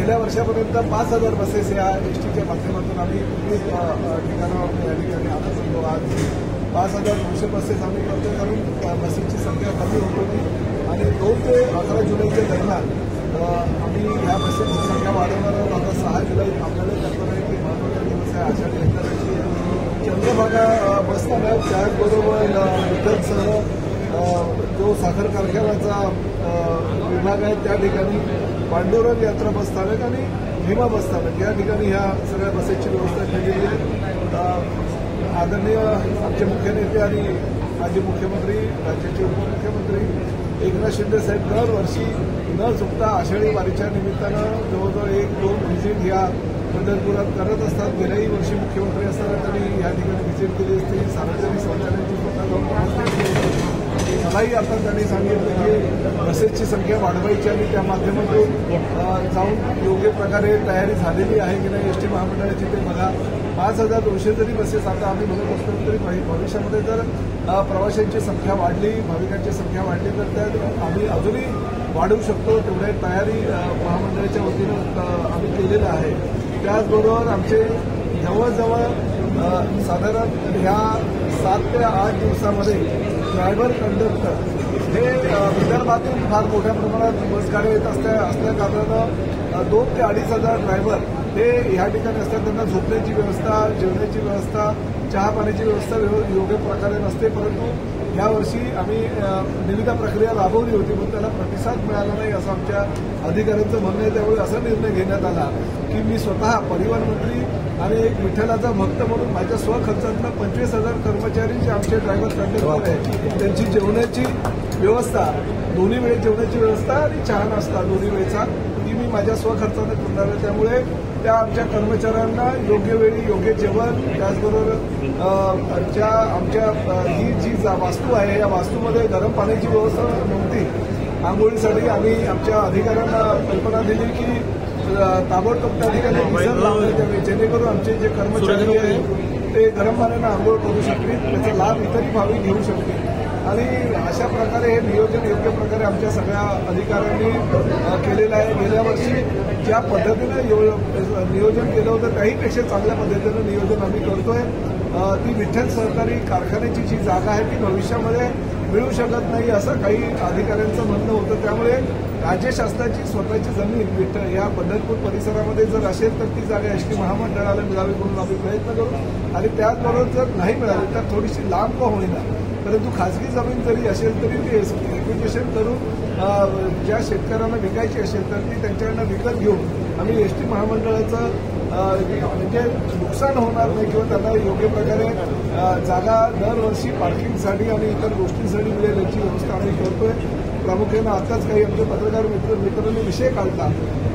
गेल्या वर्षापर्यंत 5,000 बसेस या एसटीच्या माध्यमातून आम्ही विविध ठिकाणावर या ठिकाणी आणत होतो. आज 5,200 बसेस आम्ही करतो, कारण बसेसची संख्या कमी होत होती आणि 2 ते 11 जुलैच्या दरम्यान आम्ही या बसेसची संख्या वाढवणार आहोत. आता 6 जुलै आपल्याला कल्पना आहे की महत्त्वाचा दिवस आहे, आषाढी एकादशी. चंद्रभागा बसस्थानक त्याचबरोबर विठ्ठलसह जो साखर कारखान्याचा विभाग आहे त्या ठिकाणी, पांडुरंग यात्रा बसस्थानक आणि भीमा बसस्थानक या ठिकाणी ह्या सगळ्या बसेसची व्यवस्था केलेली आहे. आदरणीय आमचे मुख्य नेते आणि माजी मुख्यमंत्री, राज्याचे उपमुख्यमंत्री एकनाथ शिंदे साहेब दरवर्षी न चुकता आषाढी वारीच्या निमित्तानं जवळजवळ 1-2 व्हिजिट ह्या पंढरपुरात करत असतात. गेल्याही वर्षी मुख्यमंत्री असताना त्यांनी या ठिकाणी व्हिजिट केली असती. सार्वजनिक शौचालयाची स्वतः जाऊन मलाही आता त्यांनी सांगितलं की बसेसची संख्या वाढवायची आणि त्या माध्यमातून जाऊन योग्य प्रकारे तयारी झालेली आहे की नाही एसटी महामंडळाची ते बघा. 5,200 जरी बसेस आता आम्ही म्हणत असलो तरी भविष्यामध्ये जर प्रवाशांची संख्या वाढली, भाविकांची संख्या वाढली तर त्यात आम्ही अजूनही वाढवू शकतो. तेवढ्या तयारी महामंडळाच्या वतीनं आम्ही केलेलं आहे. त्याचबरोबर आमचे जवळजवळ साधारण ह्या 7 ते 8 दिवसामध्ये ड्रायव्हर कंडक्टर हे विदर्भातून फार मोठ्या प्रमाणात बसगाड्या येत असल्या कारणानं 2 ते 2.5 हजार ड्रायव्हर हे ह्या ठिकाणी असतात. त्यांना झोपण्याची व्यवस्था, जेवण्याची व्यवस्था, चहा पाण्याची व्यवस्था योग्य प्रकारे नसते. परंतु यावर्षी आम्ही निविदा प्रक्रिया राबवली होती, पण त्याला प्रतिसाद मिळाला नाही असं आमच्या अधिकाऱ्यांचं म्हणणं आहे. त्यामुळे असा निर्णय घेण्यात आला की मी स्वतः परिवहन मंत्री आणि एक विठ्ठलाचा भक्त म्हणून माझ्या स्वखर्चातनं 25,000 कर्मचारी जे आमचे ड्रायव्हर कंडक्टर आहेत त्यांची जेवणाची व्यवस्था, दोन्ही वेळेस जेवणाची व्यवस्था आणि चहा नाश्ता दोन्ही वेळेचा ती मी माझ्या स्वखर्चानं करणार आहे. त्यामुळे त्या आमच्या कर्मचाऱ्यांना योग्य वेळी योग्य जेवण, त्याचबरोबर आमच्या ही जी वास्तू आहे या वास्तूमध्ये गरम पाण्याची व्यवस्था नव्हती. आंघोळीसाठी आम्ही आमच्या अधिकाऱ्यांना कल्पना दिली की ताबडतोब त्या ठिकाणी डिझेल लावण्यात यावे, जेणेकरून आमचे जे कर्मचारी आहेत ते गरम पाण्यानं आंघोळ करू शकतील, त्याचा लाभ इतरही भाविक घेऊ शकतील. आणि अशा प्रकारे हे नियोजन योग्य प्रकारे आमच्या सगळ्या अधिकाऱ्यांनी केलेलं आहे. गेल्या वर्षी ज्या पद्धतीनं नियोजन केलं होतं त्याहीपेक्षा चांगल्या पद्धतीनं नियोजन आम्ही करतोय. ती विठ्ठल सहकारी कारखान्याची जी जागा आहे ती भविष्यामध्ये मिळू शकत नाही असं काही अधिकाऱ्यांचं म्हणणं होतं. त्यामुळे राज्य शासनाची स्वतःची जमीन या पंढरपूर परिसरामध्ये जर असेल तर ती जागा एसटी महामंडळाला मिळावी म्हणून आम्ही प्रयत्न करू. आणि त्याचबरोबर जर नाही मिळाली तर थोडीशी लांब का होईना, परंतु खाजगी जमीन जरी असेल तरी ती एक्विजिशन करून ज्या शेतकऱ्यांना विकायची असेल तर ती त्यांच्याकडनं विकत घेऊन आम्ही एसटी महामंडळाचं म्हणजे नुकसान होणार नाही किंवा त्यांना योग्य प्रकारे जागा दरवर्षी पार्किंगसाठी आणि इतर गोष्टींसाठी मिळेल याची व्यवस्था आम्ही करतोय. प्रामुख्यानं आताच काही आमचे पत्रकार मित्रांनी विषय काढला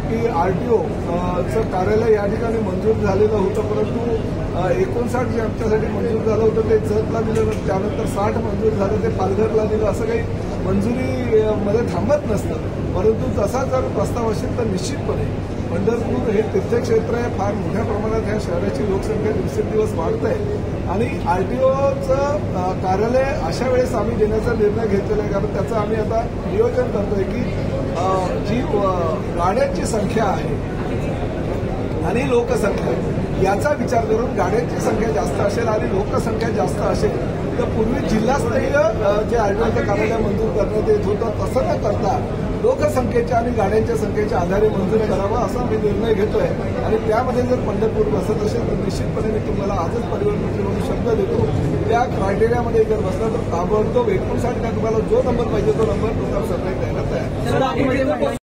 की RTOचं कार्यालय या ठिकाणी मंजूर झालेलं होतं, परंतु 59 जे आमच्यासाठी मंजूर झालं होतं ते जतला दिलं, त्यानंतर 60 मंजूर झालं ते पालघरला दिलं. असं काही मंजुरीमध्ये थांबत नसतं, परंतु तसा जर प्रस्ताव असेल तर निश्चितपणे पंढरपूर हे तीर्थक्षेत्र आहे. फार मोठ्या प्रमाणात ह्या शहराची लोकसंख्या दिवसेंदिवस वाढत आहे आणि RTOचं कार्यालय अशा वेळेस आम्ही देण्याचा निर्णय घेतलेला आहे, कारण त्याचं आम्ही आता नियोजन करतोय की जी गाड्यांची संख्या आहे आणि लोकसंख्या याचा विचार करून गाड्यांची संख्या जास्त असेल आणि लोकसंख्या जास्त असेल तर पूर्वी जिल्हास्तरीय जे RTOचं कार्यालय मंजूर करण्यात येत होतं तसं न करता लोकसंख्येच्या आणि गाड्यांच्या संख्येच्या आधारे मंजूर करावा असा आम्ही निर्णय घेतोय. आणि त्यामध्ये जर पंढरपूर बसत असेल तर निश्चितपणे मी तुम्हाला आजच परिवहन मंत्री म्हणून शब्द देतो त्या क्रायटेरियामध्ये जर बसला तर ताबडतोब 59 तुम्हाला जो नंबर पाहिजे तो नंबर प्रताप सरनाईक द्यायला तयार.